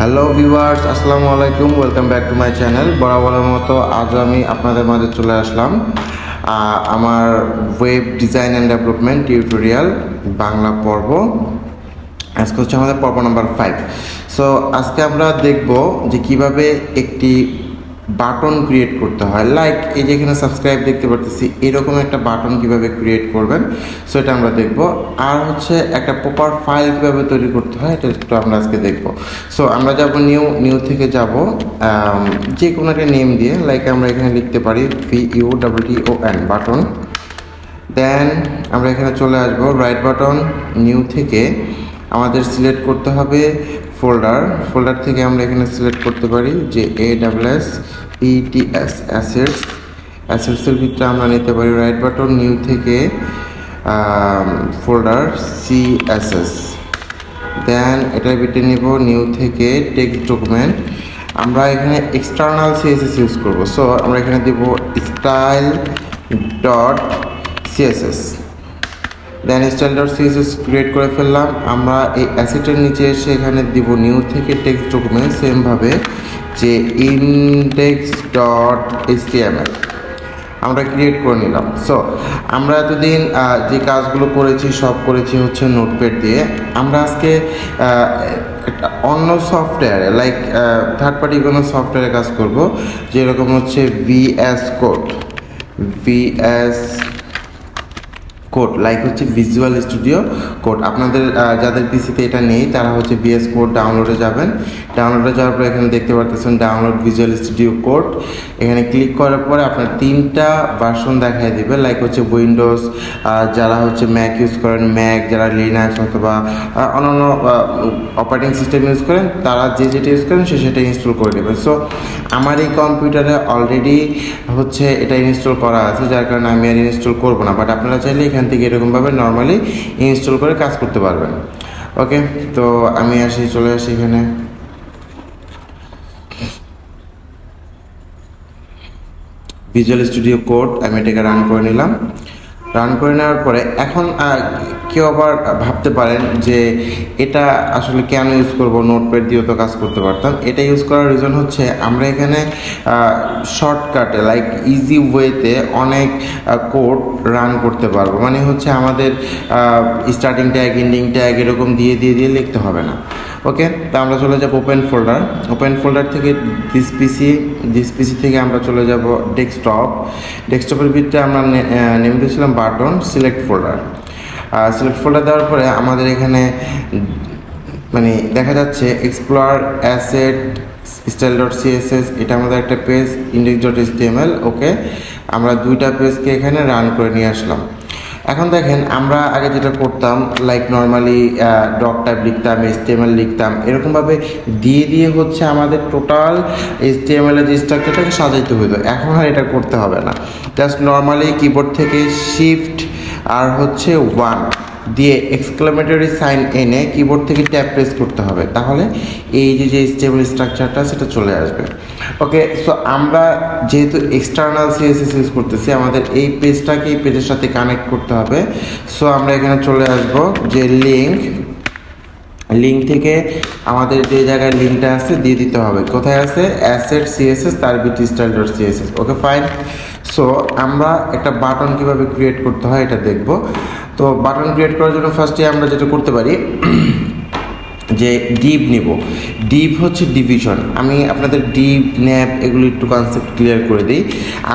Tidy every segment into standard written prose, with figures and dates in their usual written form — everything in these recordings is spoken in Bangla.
হ্যালো ভিউয়ার্স, আসসালামু আলাইকুম। Welcome back to my channel. বরাবরের মতো আজ আমি আপনাদের মাঝে চলে আসলাম আমার web design and development tutorial Bangla পর্ব। আজকে হচ্ছে আমাদের পর্ব নাম্বার 5। সো আজকে আমরা দেখব যে কিভাবে একটি বাটন ক্রিয়েট করতে হয়, লাইক এই যে এখানে সাবস্ক্রাইব দেখতে পারতেছি, এরকম একটা বাটন কিভাবে ক্রিয়েট করবেন সো এটা আমরা দেখব। আর হচ্ছে একটা প্রপার ফাইল কিভাবে তৈরি করতে হয় এটা একটু আমরা আজকে দেখব। সো আমরা যাব নিউ থেকে যাব যে কোনো একটা নেম দিয়ে, লাইক আমরা এখানে লিখতে পারি VUTTON বাটন। দেন আমরা এখানে চলে আসব রাইট বাটন, নিউ থেকে আমাদের সিলেক্ট করতে হবে ফোল্ডার থেকে আমরা এখানে সিলেক্ট করতে পারি যে AWS অ্যাসেটসের ভিতরে আমরা নিতে পারি রাইট বাটন, নিউ থেকে ফোল্ডার CSS। দেন এটার ভিতরে নিব নিউ থেকে টেক্সট ডকুমেন্ট। আমরা এখানে এক্সটার্নাল CSS ইউজ করব। সো আমরা এখানে দেব style.css। দেন style.css ক্রিয়েট করে ফেললাম। আমরা এই অ্যাসেটের নিচে এসে এখানে দিব নিউ থেকে টেক্সট ডকুমেন্ট, সেমভাবে যে index.html আমরা ক্রিয়েট করে নিলাম। সো আমরা এতদিন যে কাজগুলো করেছি সব করেছি হচ্ছে নোটপ্যাড দিয়ে। আমরা আজকে একটা অন্য সফটওয়্যারে, লাইক থার্ড পার্টি কোনো সফটওয়্যারে কাজ করব, যেরকম হচ্ছে VS কোড, লাইক হচ্ছে ভিজুয়াল স্টুডিও কোড। আপনাদের যাদের পিসিতে এটা নেই তারা হচ্ছে VS কোড ডাউনলোডে যাবেন। ডাউনলোডে যাওয়ার পরে এখানে দেখতে পারতেছেন ডাউনলোড ভিজুয়াল স্টুডিও কোড। এখানে ক্লিক করার পরে আপনার 3টা ভার্সন দেখায় দিবে, লাইক হচ্ছে উইন্ডোজ, যারা হচ্ছে ম্যাক ইউজ করেন ম্যাক, যারা লিনাক্স অথবা অন্যান্য অপারেটিং সিস্টেম ইউজ করেন তারা যেটা ইউজ করেন সেটা ইনস্টল করে নেবেন। সো আমার এই কম্পিউটারে অলরেডি হচ্ছে এটা ইনস্টল করা আছে, যার কারণে আমি আর ইনস্টল করবো না, বাট আপনারা চাইলে এখান থেকে এরকমভাবে নর্মালি ইনস্টল করে কাজ করতে পারবেন। ওকে, তো আমি চলে আসি এখানে। ভিজুয়াল স্টুডিও কোড আমি এটাকে রান করে নিলাম। রান করে নেওয়ার পরে এখন কেউ আবার ভাবতে পারেন যে এটা আসলে কেন ইউজ করবো, নোটপ্যাড দিয়েও তো কাজ করতে পারতাম। এটা ইউজ করার রিজন হচ্ছে আমরা এখানে শর্টকাটে, লাইক ইজি ওয়েতে অনেক কোড রান করতে পারবো। মানে হচ্ছে আমাদের স্টার্টিং ট্যাগ, এন্ডিং ট্যাগ এরকম দিয়ে লিখতে হবে না। ওকে, তা আমরা চলে যাব ওপেন ফোল্ডার থেকে দিস পিসি থেকে আমরা চলে যাব ডেস্কটপের ভিতরে আমরা নেম দিয়েছিলাম বাটন। সিলেক্ট ফোল্ডার দেওয়ার পরে আমাদের এখানে মানে দেখা যাচ্ছে এক্সপ্লোর অ্যাসেট style.css, এটা আমাদের একটা পেজ, index.html। ওকে, আমরা 2টা পেজকে এখানে রান করে নিয়ে আসলাম। এখন দেখেন আমরা আগে যেটা করতাম, লাইক নর্মালি ডক টাইপ লিখতাম, HTML লিখতাম, এরকমভাবে দিয়ে হচ্ছে আমাদের টোটাল HTML এর যে স্ট্রাকচারটাকে সাজাইতে হতো। এখন আর এটা করতে হবে না, জাস্ট নর্মালি কিবোর্ড থেকে শিফট আর হচ্ছে 1 দিয়ে এক্সক্লেমেটরি সাইন এনে কিবোর্ড থেকে ট্যাব প্রেস করতে হবে, তাহলে এই যে HTML স্ট্রাকচারটা সেটা চলে আসবে। ওকে, সো আমরা যেহেতু এক্সটার্নাল CSS ইউজ করতেছি, আমাদের এই পেজটাকে এই পেজের সাথে কানেক্ট করতে হবে। সো আমরা এখানে চলে আসব যে লিঙ্ক থেকে আমাদের যে জায়গায় লিঙ্কটা আছে দিয়ে দিতে হবে। কোথায় আছে? অ্যাসেট CSS, তার ভিতরে style.css। ওকে, ফাইন। সো আমরা একটা বাটন কিভাবে ক্রিয়েট করতে হয় এটা দেখব। তো বাটন ক্রিয়েট করার জন্য ফার্স্টে আমরা যেটা করতে পারি যে ডিপ নিব। ডিপ হচ্ছে ডিভিশন। আমি আপনাদের ডিপ ন্যাপ এগুলো একটু কনসেপ্ট ক্লিয়ার করে দিই।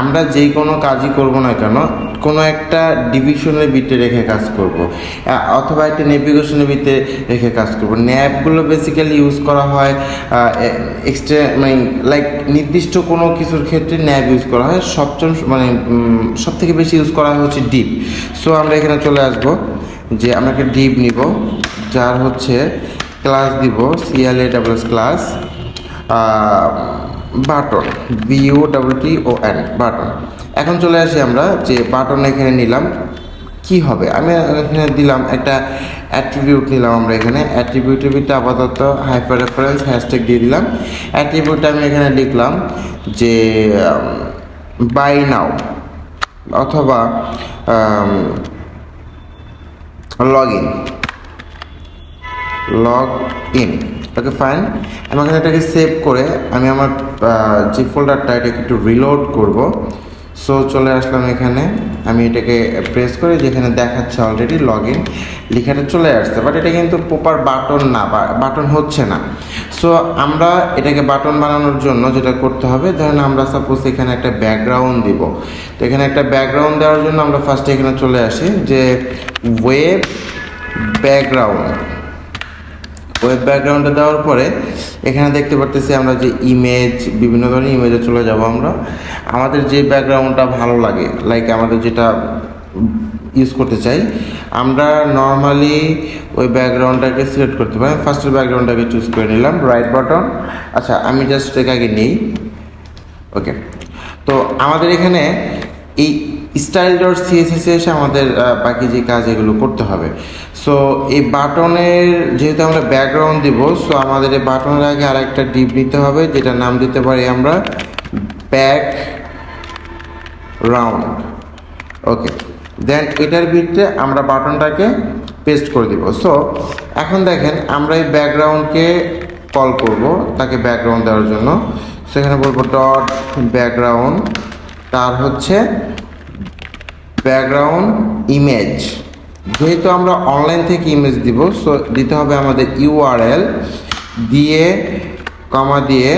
আমরা যেই কোনো কাজই করব না কেন, কোনো একটা ডিভিশনের ভিতরে রেখে কাজ করব, অথবা একটা নেভিগেশনের ভিতরে রেখে কাজ করব। ন্যাপগুলো বেসিক্যালি ইউজ করা হয় এক্সট্রা, মানে লাইক নির্দিষ্ট কোনো কিছুর ক্ষেত্রে ন্যাপ ইউজ করা হয়। সব থেকে বেশি ইউজ করা হয় হচ্ছে ডিপ। সো আমরা এখানে চলে আসব যে আমরা একটা ডিপ নিব, যার হচ্ছে ক্লাস দিব CLASS class button, BUTTON button. এখন চলে আসি আমরা যে বাটন এখানে নিলাম, কি হবে আমি এখানে দিলাম একটা অ্যাট্রিবিউট নিলাম। আমরা এখানে অ্যাট্রিবিউটের ভিতরে আপাতত হাইপার রেফারেন্স হ্যাশট্যাগ দিয়ে দিলাম। অ্যাট্রিবিউট আমি এখানে লিখলাম যে বাই নাও অথবা লগ ইন। Okay fine. আমি এখানে এটাকে সেভ করে আমি আমার যে ফোল্ডারটা এটাকে একটু রিলোড করব। সো চলে আসলাম এখানে, আমি এটাকে প্রেস করে যেখানে দেখাচ্ছে অলরেডি লগ ইন লেখাটা চলে আসছে, বাট এটা কিন্তু প্রপার বাটন না, বা বাটন হচ্ছে না। সো আমরা এটাকে বাটন বানানোর জন্য যেটা করতে হবে, ধরেন আমরা সাপোজ এখানে একটা ব্যাকগ্রাউন্ড দিব। তো এখানে একটা ব্যাকগ্রাউন্ড দেওয়ার জন্য আমরা ফার্স্টে এখানে চলে আসি যে ওয়েব ব্যাকগ্রাউন্ড। ওয়েব ব্যাকগ্রাউন্ডে দেওয়ার পরে এখানে দেখতে পারতেছি আমরা যে ইমেজ, বিভিন্ন ধরনের ইমেজে চলে যাব। আমরা আমাদের যে ব্যাকগ্রাউন্ডটা ভালো লাগে, লাইক আমাদের যেটা ইউজ করতে চাই, আমরা নর্মালি ওই ব্যাকগ্রাউন্ডটাকে সিলেক্ট করতে পারি। ফার্স্টের ব্যাকগ্রাউন্ডটাকে চুজ করে নিলাম, রাইট বাটন। আচ্ছা, আমি জাস্ট এটাকে আগে নিই। ওকে, তো আমাদের এখানে এই স্টাইল ডট সিএসএসে এসে আমাদের বাকি যে কাজ এগুলো করতে হবে। সো এই বাটনের যেহেতু আমরা ব্যাকগ্রাউন্ড দিব, সো আমাদের এই বাটনের আগে আরেকটা ডিপ নিতে হবে, যেটা নাম দিতে পারি আমরা ব্যাক রাউন্ড। ওকে, দেন এটার ভিতরে আমরা বাটনটাকে পেস্ট করে দিব। সো এখন দেখেন আমরা এই ব্যাকগ্রাউন্ডকে কল করব তাকে ব্যাকগ্রাউন্ড দেওয়ার জন্য। সেখানে বলবো ডট ব্যাকগ্রাউন্ড, তার হচ্ছে ব্যাকগ্রাউন্ড ইমেজ। যেহেতু আমরা অনলাইন থেকে ইমেজ দিব, সো দিতে হবে আমাদের ইউআরএল দিয়ে কমা দিয়ে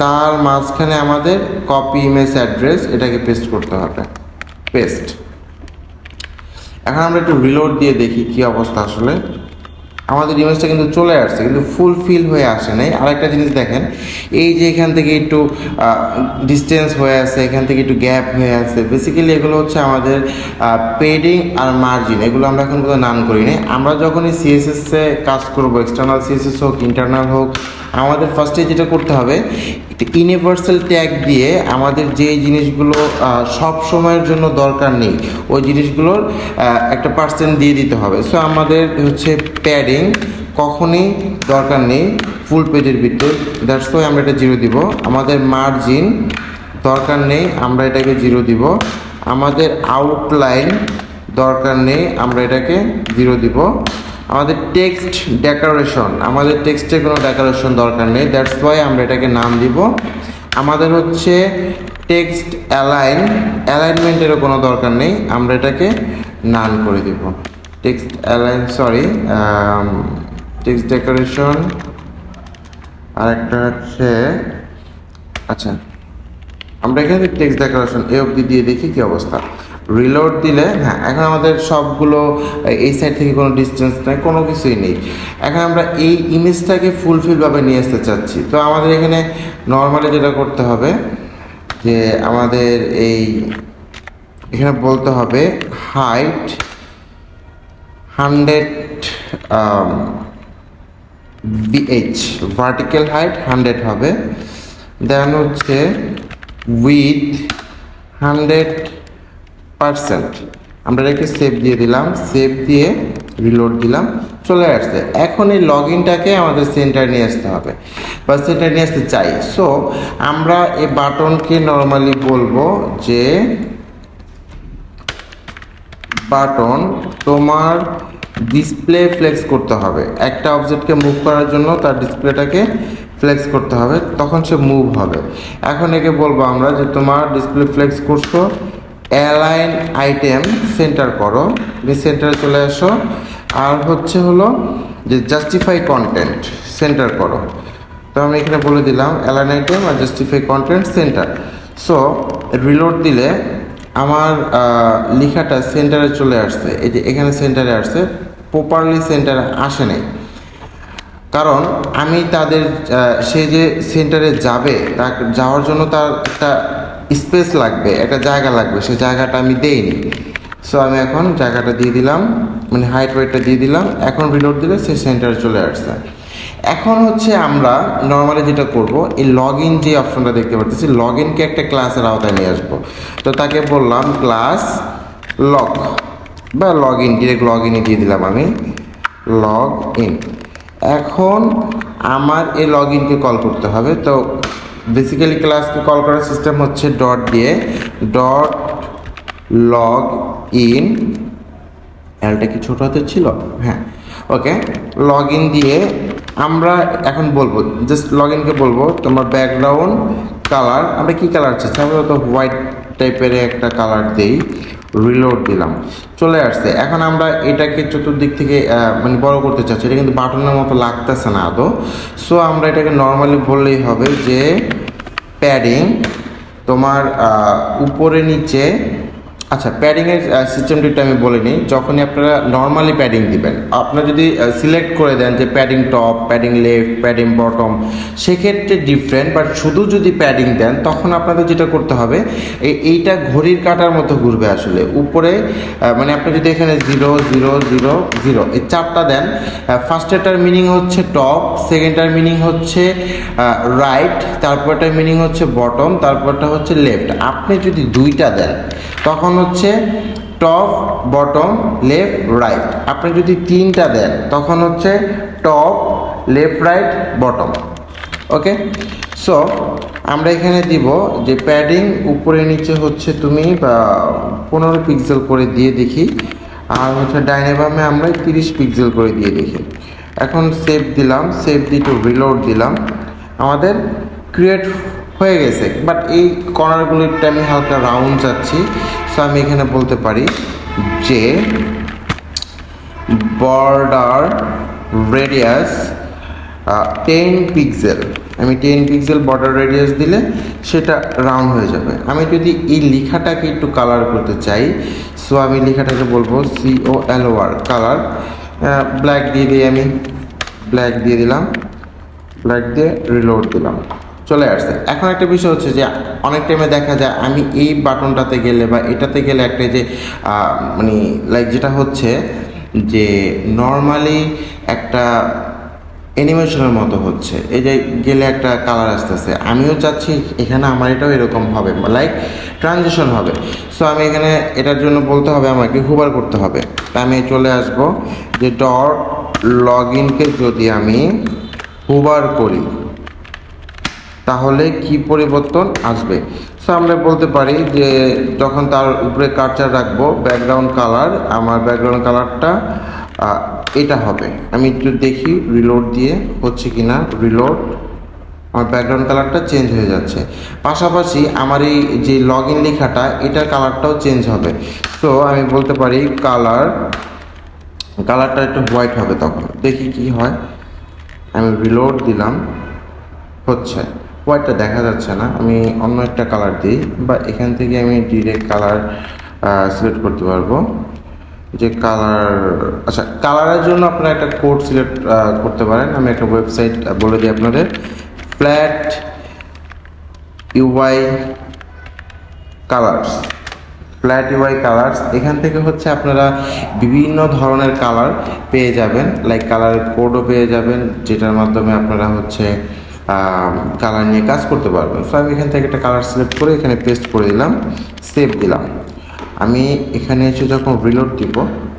তার মাঝখানে আমাদের কপি ইমেজ অ্যাড্রেস, এটাকে পেস্ট করতে হবে, পেস্ট। এখন আমরা একটু রিলোড দিয়ে দেখি কি অবস্থা। আসলে আমাদের ইমেজটা কিন্তু চলে আসছে, কিন্তু ফুলফিল হয়ে আসে নাই। আরেকটা জিনিস দেখেন, এই যে এখান থেকে একটু ডিস্টেন্স হয়ে আছে, এখান থেকে একটু গ্যাপ হয়ে আছে, বেসিক্যালি এগুলো হচ্ছে আমাদের পেডিং আর মার্জিন। এগুলো আমরা এখন কোথাও নান করি নাই। আমরা যখন এই সিএসএসে কাজ করবো, এক্সটার্নাল সিএসএস হোক ইন্টারনাল হোক, আমাদের ফার্স্টে যেটা করতে হবে, ইউনিভার্সাল ট্যাগ দিয়ে আমাদের যে জিনিসগুলো সব সময়ের জন্য দরকার নেই, ওই জিনিসগুলোর একটা পার্সেন্ট দিয়ে দিতে হবে। সো আমাদের হচ্ছে প্যাডিং কখনই দরকার নেই ফুল পেজের ভিতরে, দ্যাটস ওয়াই আমরা এটা 0 দিব। আমাদের মার্জিন দরকার নেই, আমরা এটাকে 0 দিব। আমাদের আউটলাইন দরকার নেই, আমরা এটাকে 0 দিব। আমাদের টেক্সট ডেকোরেশন, আমাদের টেক্সটে কোনো ডেকোরেশন দরকার নেই, দ্যাটস ওয়াই আমরা এটাকে নাম দিব। আমাদের হচ্ছে টেক্সট অ্যালাইনমেন্টেরও কোনো দরকার নেই, আমরা এটাকে নান করে দিব। Text text decoration. আর একটা হচ্ছে, আচ্ছা আমরা এখানে টেক্সট ডেকোরেশন এ অবধি দিয়ে দেখি কি অবস্থা। রিলোড দিলে হ্যাঁ, এখন আমাদের সবগুলো এই সাইড থেকে কোনো ডিস্টেন্স নেই, কোনো কিছুই নেই। এখন আমরা এই ইমেজটাকে ফুলফিলভাবে নিয়ে আসতে চাচ্ছি। তো আমাদের এখানে নর্মালি যেটা করতে হবে যে আমাদের এখানে বলতে হবে হাইট 100 VH, ভার্টিক্যাল হাইট 100 হবে। দেন হচ্ছে উইথ 100%। আমরা এটাকে সেভ দিয়ে দিলাম, সেভ দিয়ে রিলোড দিলাম, চলে আসছে। এখন এই লগ ইনটাকে আমাদের সেন্টার নিয়ে আসতে হবে, বা সেন্টার নিয়ে আসতে চাই। সো আমরা এই বাটনকে নর্মালি বলবো যে বাটন তোমার ডিসপ্লে ফ্লেক্স করতে হবে। একটা অবজেক্টকে মুভ করার জন্য তার ডিসপ্লেটাকে ফ্লেক্স করতে হবে, তখন সে মুভ হবে। এখন একে বলবো আমরা যে তোমার ডিসপ্লে ফ্লেক্স করছো, অ্যালাইন আইটেম সেন্টার করো, তুমি সেন্টারে চলে আসো। আর হলো যে জাস্টিফাই কন্টেন্ট সেন্টার করো। তো আমি এখানে বলে দিলাম অ্যালাইন আইটেম আর justify content centre. So reload দিলে আমার লেখাটা সেন্টারে চলে আসছে। এই যে এখানে সেন্টারে আসছে, প্রপারলি সেন্টারে আসে নাই, কারণ আমি তাদের সে যে সেন্টারে যাবে, তা যাওয়ার জন্য তার একটা স্পেস লাগবে, একটা জায়গা লাগবে, সেই জায়গাটা আমি দেইনি। সো আমি এখন জায়গাটা দিয়ে দিলাম, মানে হাইট ওয়েটটা দিয়ে দিলাম। এখন রিলোড দিলে সে সেন্টারে চলে আসছে। এখন হচ্ছে আমরা নর্মালি যেটা করব, এই লগ ইন যে অপশনটা দেখতে পাচ্ছি, লগ ইনকে একটা ক্লাসের আওতায় নিয়ে আসবো। তো তাকে বললাম ক্লাস লগ, বা লগ ইন, ডিরেক্ট লগ ইনে দিয়ে দিলাম আমি লগ ইন। এখন আমার এই লগ ইনকে কল করতে হবে। তো বেসিক্যালি ক্লাসকে কল করার সিস্টেম হচ্ছে ডট দিয়ে ডট লগ ইন, এলটা কি ছোট হাতে ছিল? হ্যাঁ, ওকে। লগ ইন দিয়ে আমরা এখন বলবো, জাস্ট লগ ইনকে বলবো তোমার ব্যাকগ্রাউন্ড কালার, আমরা কি কালার চাচ্ছি, আমরা তো হোয়াইট টাইপের একটা কালার দিই, রিলোড দিলাম, চলে আসছে। এখন আমরা এটাকে চতুর্দিক থেকে মানে বড় করতে চাচ্ছি, এটা কিন্তু বাটনের মতো লাগতেছে না আদৌ। সো আমরা এটাকে নর্মালি বললেই হবে যে প্যাডিং তোমার উপরে নিচে। আচ্ছা, প্যাডিংয়ের সিস্টেমটা আমি বলে নিই। যখনই আপনারা নর্মালি প্যাডিং দিবেন, আপনারা যদি সিলেক্ট করে দেন যে padding top, padding left, padding bottom, সেক্ষেত্রে ডিফারেন্ট। বাট শুধু যদি প্যাডিং দেন তখন আপনাদের যেটা করতে হবে, এইটা ঘড়ির কাঁটার মতো ঘুরবে আসলে উপরে। মানে আপনি যদি এখানে 0 0 0 0 এই চারটা দেন, ফার্স্টেরটার মিনিং হচ্ছে টপ, সেকেন্ডটার মিনিং হচ্ছে রাইট, তারপরটার মিনিং হচ্ছে বটম, তারপরটা হচ্ছে লেফট। আপনি যদি দুইটা দেন তখন হচ্ছে টপ, বটম, লেফট, রাইট। আপনি যদি তিনটা দেন তখন হচ্ছে টপ, লেফট, রাইট, বটম। ওকে, সো আমরা এখানে দিব যে প্যাডিং উপরে নিচে হচ্ছে তুমি 15 পিক্সেল করে দিয়ে দেখি, আর হচ্ছে ডাইনে বামে আমরা 30 পিক্সেল করে দিয়ে দেখি। এখন সেভ দিলাম, সেভ দিয়ে একটু রিলোড দিলাম, আমাদের ক্রিয়েট হয়ে গেছে। বাট এই কর্নারগুলিতে আমি হালকা রাউন্ড চাচ্ছি। সো আমি এখানে বলতে পারি যে বর্ডার রেডিয়াস 10 পিক্সেল, আমি 10 পিক্সেল বর্ডার রেডিয়াস দিলে সেটা রাউন্ড হয়ে যাবে। আমি যদি এই লেখাটাকে একটু কালার করতে চাই, সো আমি লেখাটাকে বলবো COLOR কালার, ব্ল্যাক দিয়ে দিই, আমি ব্ল্যাক দিয়ে দিলাম, ব্ল্যাক দিয়ে রিলোড দিলাম, চলে আসছে। এখন একটা বিষয় হচ্ছে যে অনেক টাইমে দেখা যায় আমি এই বাটনটাতে গেলে বা এটাতে গেলে একটা যে মানে লাইক যেটা হচ্ছে যে নর্মালি একটা অ্যানিমেশনের মতো হচ্ছে, এই যে গেলে একটা কালার আসতেছে। আমিও চাচ্ছি এখানে আমার এটাও এরকম হবে, লাইক ট্রানজিশন হবে। সো আমি এখানে এটার জন্য বলতে হবে আমাকে হুবার করতে হবে। তা আমি চলে আসব যে ডট লগ ইনকে যদি আমি হুবার করি তাহলে কি পরিবর্তন আসবে। সো আমরা বলতে পারি যে যখন তার উপরে কার্সার রাখবো ব্যাকগ্রাউন্ড কালার, আমার ব্যাকগ্রাউন্ড কালারটা এটা হবে। আমি একটু দেখি রিলোড দিয়ে হচ্ছে কি না। রিলোড, আমার ব্যাকগ্রাউন্ড কালারটা চেঞ্জ হয়ে যাচ্ছে। পাশাপাশি আমার এই যে লগ ইন লেখাটা এটার কালারটাও চেঞ্জ হবে। সো আমি বলতে পারি কালারটা একটু হোয়াইট হবে, তখন দেখি কি হয়। আমি রিলোড দিলাম, হচ্ছে হোয়াইটটা দেখা যাচ্ছে না, আমি অন্য একটা কালার দিই, বা এখান থেকে আমি ডিরেক্ট কালার সিলেক্ট করতে পারবো যে কালার। আচ্ছা, কালারের জন্য আপনারা একটা কোড সিলেক্ট করতে পারেন। আমি একটা ওয়েবসাইট বলে দিই আপনাদের, flat UI colours, flat UI colours. এখান থেকে হচ্ছে আপনারা বিভিন্ন ধরনের কালার পেয়ে যাবেন, লাইক কালারের কোডও পেয়ে যাবেন, যেটার মাধ্যমে আপনারা হচ্ছে কালার নিয়ে কাজ করতে পারবেন। সো আমি এখান থেকে একটা কালার সিলেক্ট করে এখানে পেস্ট করে দিলাম, সেভ দিলাম। আমি এখানে এসে যখন রিলোড দিব,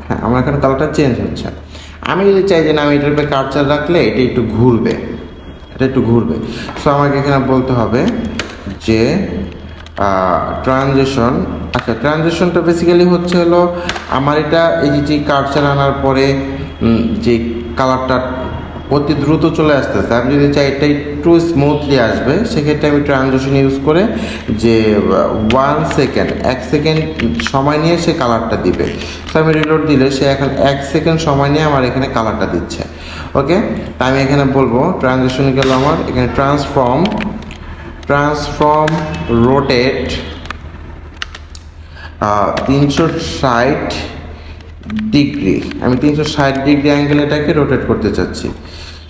হ্যাঁ আমার এখানে কালারটা চেঞ্জ হচ্ছে। আমি যদি চাই যে না আমি এটার উপরে কার্সার রাখলে এটা একটু ঘুরবে, এটা একটু ঘুরবে, সো আমাকে এখানে বলতে হবে যে ট্রানজিশন। আচ্ছা, ট্রানজিশনটা বেসিক্যালি হচ্ছে হলো আমার এটা এই যে কার্সার আনার পরে যে কালারটা অতি দ্রুত চলে আসতেছে, আমি যদি চাই এটা একটু স্মুথলি আসবে, সেক্ষেত্রে আমি ট্রানজিশন ইউজ করে যে 1 সেকেন্ড 1 সেকেন্ড সময় নিয়ে সে কালারটা দিবে। তো আমি রিলোড দিলে সে এখন 1 সেকেন্ড সময় নিয়ে আমার এখানে কালারটা দিচ্ছে। ওকে, তা আমি এখানে বলবো ট্রানজিশনে গেল আমার এখানে ট্রান্সফর্ম রোটেট 360 ডিগ্রি, আমি 360 ডিগ্রি অ্যাঙ্গেল এটাকে রোটেট করতে চাচ্ছি।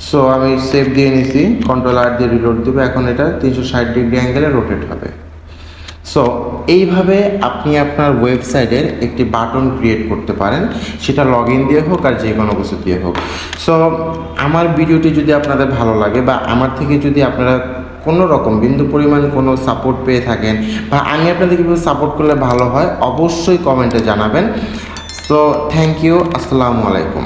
সো আমি সেভ দিয়ে নিছি, কন্ট্রোল R দিয়ে রিলোড দেবো, এখন এটা 360 ডিগ্রি অ্যাঙ্গেলে রোটেট হবে। সো এইভাবে আপনি আপনার ওয়েবসাইটের একটি বাটন ক্রিয়েট করতে পারেন, সেটা লগ ইন দিয়ে হোক আর যে কোনো কিছু দিয়ে হোক। সো আমার ভিডিওটি যদি আপনাদের ভালো লাগে বা আমার থেকে যদি আপনারা কোনো রকম বিন্দু পরিমাণ কোনো সাপোর্ট পেয়ে থাকেন বা আমি আপনাদের কীভাবে সাপোর্ট করলে ভালো হয়, অবশ্যই কমেন্টে জানাবেন। সো থ্যাংক ইউ, আসসালামু আলাইকুম।